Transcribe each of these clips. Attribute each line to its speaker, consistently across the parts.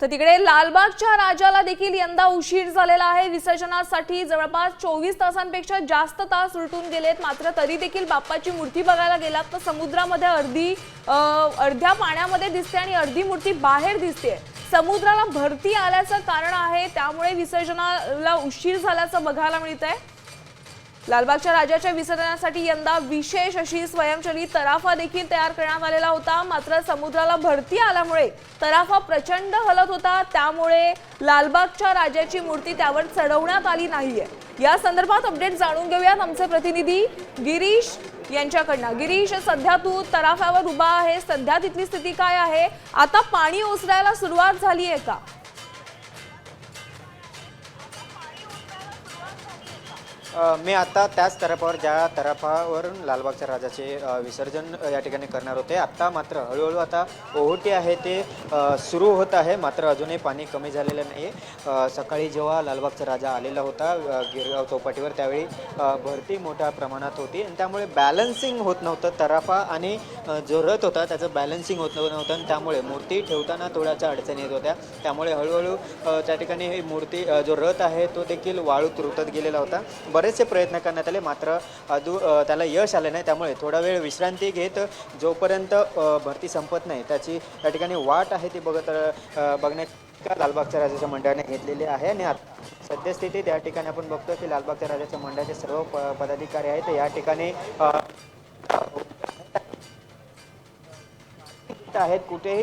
Speaker 1: तर तिकडे लालबागच्या राजाला देखील यंदा उशीर झालेला आहे। विसर्जनासाठी जवळपास 24 तासांपेक्षा जास्त तास उलटून गेलेत। मात्र तरी देखील बाप्पाची मूर्ती बघायला गेलात तर समुद्रामध्ये अर्ध्या पाण्यामध्ये दिसते आणि अर्धी मूर्ती बाहेर दिसते। समुद्राला भरती आल्याचं कारण आहे, त्यामुळे विसर्जनाला उशीर झाल्याचं बघायला मिळतंय। लालबागच्या राजाच्या विसर्जनासाठी यंदा विशेष अशी स्वयंचलित तराफा देखील तयार करण्यात आलेला होता। मात्र समुद्राला भरती आल्यामुळे तराफा प्रचंड हलत होता, त्यामुळे लालबागच्या राजाची मूर्ती त्यावर चढवण्यात आली नाहीये। या संदर्भात अपडेट जाणून घेऊयात आमचे प्रतिनिधी गिरीश यांच्याकडनं। गिरीश, सध्या तू तराफ्यावर उभा आहे, सध्या तिथली स्थिती काय आहे? आता पाणी ओसरायला सुरुवात झाली आहे का?
Speaker 2: मी आता त्याच तराफावर ज्या तराफावरून लालबागच्या राजाचे विसर्जन या ठिकाणी करणार होते। आता मात्र हळूहळू आता ओहोटी आहे ते सुरू होत आहे, मात्र अजूनही पाणी कमी झालेलं नाही आहे। सकाळी जेव्हा लालबागचा राजा आलेला होता गिरगाव चौपाटीवर, त्यावेळी भरती मोठ्या प्रमाणात होती आणि त्यामुळे बॅलन्सिंग होत नव्हतं। तराफा आणि जो रथ होता त्याचं बॅलन्सिंग होत नव्हतं आणि त्यामुळे मूर्ती ठेवताना थोड्याशा अडचणी येत होत्या। त्यामुळे हळूहळू त्या ठिकाणी ही मूर्ती जो रथ आहे तो देखील वाळूत रुतत गेलेला होता। बरेचसे प्रयत्न करण्यात आले, मात्र त्याला यश आले नाही। त्यामुळे थोडा वेळ विश्रांती घेत जोपर्यंत भरती संपत नाही त्याची या ठिकाणी वाट आहे ती बघण्याची लालबागच्या राजाच्या मंडळाने घेतलेली आहे। आणि सद्यस्थितीत या ठिकाणी आपण बघतो की लालबागच्या राजाच्या मंडळाचे सर्व पदाधिकारी आहेत या ठिकाणी आहेत कुठेही।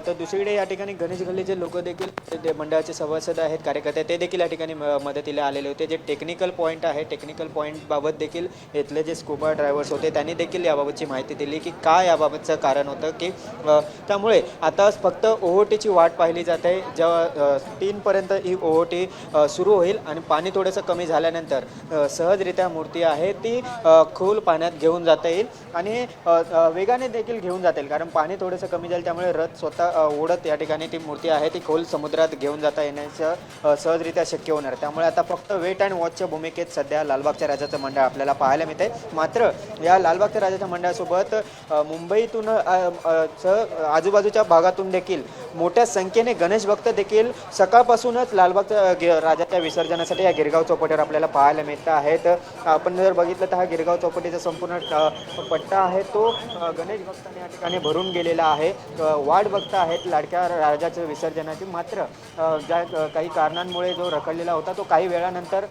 Speaker 2: तर दुसरीकडे या ठिकाणी गणेश गल्लीचे लोक देखील मंडळाचे सभासद आहेत, कार्यकर्ते, ते देखील या ठिकाणी मदतीला आलेले होते। जे टेक्निकल पॉईंट आहे, टेक्निकल पॉईंट बाबत देखील इथले जे स्कूबा ड्रायव्हर्स होते त्यांनी देखील याबाबतची माहिती दिली की काय याबाबतचं कारण होतं की त्यामुळे आता फक्त ओहोटीची वाट पाहिली जाते। जेव्हा 3 पर्यंत ही ओहोटी सुरू होईल आणि पाणी थोडंसं कमी झाल्यानंतर सहजरित्या मूर्ती आहे ती खोल पाण्यात घेऊन जाता येईल आणि वेगाने देखील घेऊन जाता येईल, कारण पाणी थोडंसं कमी झालं त्यामुळे रथ स्वतः ओढत या ठिकाणी ती मूर्ती आहे ती खोल समुद्रात घेऊन जाता येण्याचं सहजरित्या शक्य होणार। त्यामुळे आता फक्त वेट अँड वॉचच्या भूमिकेत सध्या लालबागच्या राजाचं मंडळ आपल्याला पाहायला मिळते। मात्र या लालबागच्या राजाच्या मंडळासोबत मुंबईतून आजूबाजूच्या भागातून देखील मोठ्या संख्येने गणेश भक्त देखील सकाळपासूनच लालबागच्या राजाच्या विसर्जनासाठी या गिरगाव चौपाटीवर आपल्याला पाहायला मिळत आहेत। आपण जर बघितलं तर हा गिरगाव चौपाटीचा संपूर्ण पट्टा आहे तो गणेश भक्तांनी या ठिकाणी भरून गेलेला आहे। वाट बघता आहेत लाडक्या राजाच्या विसर्जनाची, मात्र ज्या काही कारणांमुळे जो रखडलेला होता तो काही वेळानंतर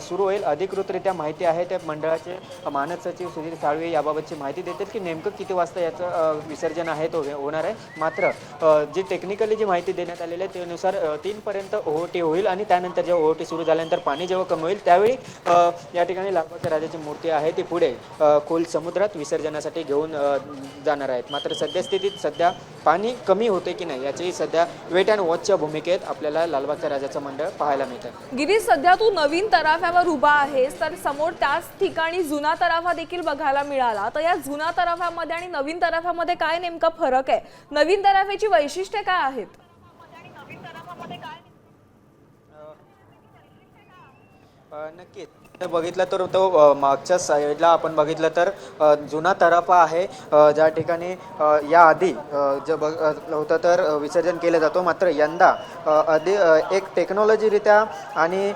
Speaker 2: सुरू होईल। अधिकृतरित्या माहिती आहे त्या मंडळाचे मानद सचिव सुधीर साळवे याबाबतची माहिती देतात की नेमकं किती वाजता याचं विसर्जन आहे तो होणार आहे। मात्र जी टेक्निकली जी माहिती देण्यात आलेली आहे त्यानुसार 3 पर्यंत ओहोटी होईल आणि त्यानंतर जेव्हा ओहोटी सुरू झाल्यानंतर पाणी जेव्हा कमी होईल त्यावेळी या ठिकाणी लालबागच्या राजाची मूर्ती आहे ती पुढे खोल समुद्रात विसर्जनासाठी घेऊन जाणार आहेत। मात्र सद्यस्थितीत सध्या पाणी कमी होते की नाही याची सध्या वेट अँड वॉचच्या भूमिकेत आपल्याला लालबागच्या राजाचं मंडळ पाहायला मिळतं।
Speaker 1: गिरीश, सध्या तू नवीन तराफ्यावर उभा आहेस, तर समोर त्याच ठिकाणी जुना तराफा देखील बघायला मिळाला, तर या जुना तराफ्यामध्ये आणि नवीन तराफ्यामध्ये काय नेमका फरक आहे? नवीन तराफ्याची वैशिष्ट्ये काय आहेत?
Speaker 2: नक्कीच बघितलं तर तो मागच्या साईडला आपण बघितलं तर जुना तराफा आहे ज्या ठिकाणी याआधी जे होतं तर विसर्जन केलं जातो। मात्र यंदा एक टेक्नॉलॉजीरित्या आणि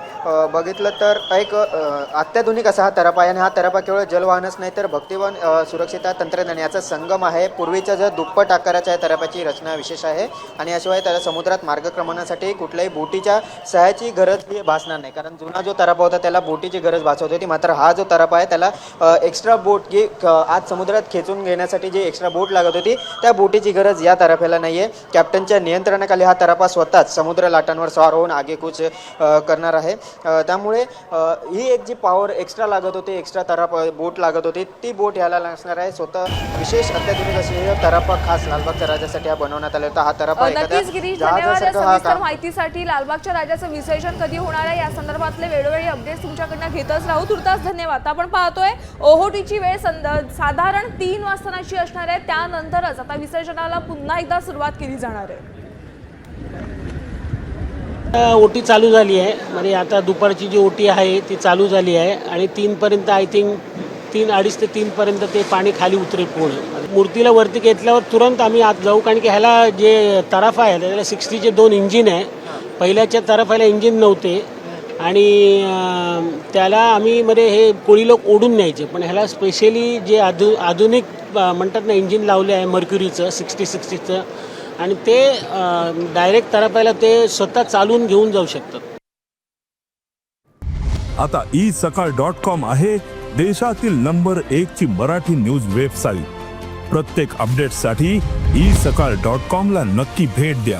Speaker 2: बघितलं तर एक अत्याधुनिक असा हा तराफा आहे आणि हा तराफा केवळ जलवाहनच नाही तर भक्तिवान सुरक्षितता तंत्रज्ञान याचा संगम आहे। पूर्वीच्या जर दुप्पट आकाराच्या तराफ्याची रचना विशेष आहे आणि याशिवाय त्याला समुद्रात मार्गक्रमणासाठी कुठल्याही बोटीच्या सहाय्याची गरज भासणार नाही, कारण जुना जो तराफा होता त्याला बोटीची गरज भासवत होती। मात्र हा जो तराफा आहे त्याला एक्स्ट्रा बोट जी आज समुद्रात खेचून घेण्यासाठी जी एक्स्ट्रा बोट लागत होती त्या बोटीची गरज या तराफ्याला नाही आहे। कॅप्टनच्या नियंत्रणाखाली हा तराफा स्वतःच समुद्र लाटांवर स्वार होऊन आगेकूच करणार आहे। त्यामुळे ही एक जी पॉवर एक्स्ट्रा लागत होती, एक्स्ट्रा तराफा बोट लागत होती, ती बोट ह्याला नसणार आहे। स्वतः विशेष अत्याधुनिक असे तराफा खास लालबागच्या राजासाठी हा बनवण्यात आला होता। हा तराफा
Speaker 1: एखाद्या माहितीसाठी लालबागच्या राजाचं विसर्जन कधी होणार आहे या संदर्भातले वेळोवेळी अपडेट्स तुमच्याकडनं घेतच राहू। तुर्तास धन्यवाद। आपण पाहतोय ओहोटीची वेळ साधारण 3 वाजताची असणार आहे, त्यानंतरच आता विसर्जनाला पुन्हा एकदा सुरुवात केली जाणार आहे।
Speaker 3: ओटी चालू झाली आहे, म्हणजे आता दुपारची जी ओटी आहे ती चालू झाली आहे आणि 3 पर्यंत आय थिंक 2:30 ते 3 पर्यंत ते पाणी खाली उतरेल पूर्ण। मूर्तीला वरती घेतल्यावर तुरंत आम्ही आत जाऊ, कारण की ह्याला जे तराफा आहे त्याला 60चे 2 इंजिन आहे. पहिल्याच्या तराफाला इंजिन नव्हते आणि त्याला आम्ही मध्ये हे कोळी लोक ओढून न्यायचे, पण ह्याला स्पेशली जे आधुनिक म्हणतात ना इंजिन लावले आहे मर्क्युरीचं 60चं, आणि ते डायरेक्ट तराफाला ते स्वतः चालून घेऊन जाऊ शकतात.
Speaker 4: आता isakal.com आहे देशातील नंबर 1 ची मराठी न्यूज वेबसाईट. प्रत्येक अपडेटसाठी isakal.com ला नक्की भेट द्या.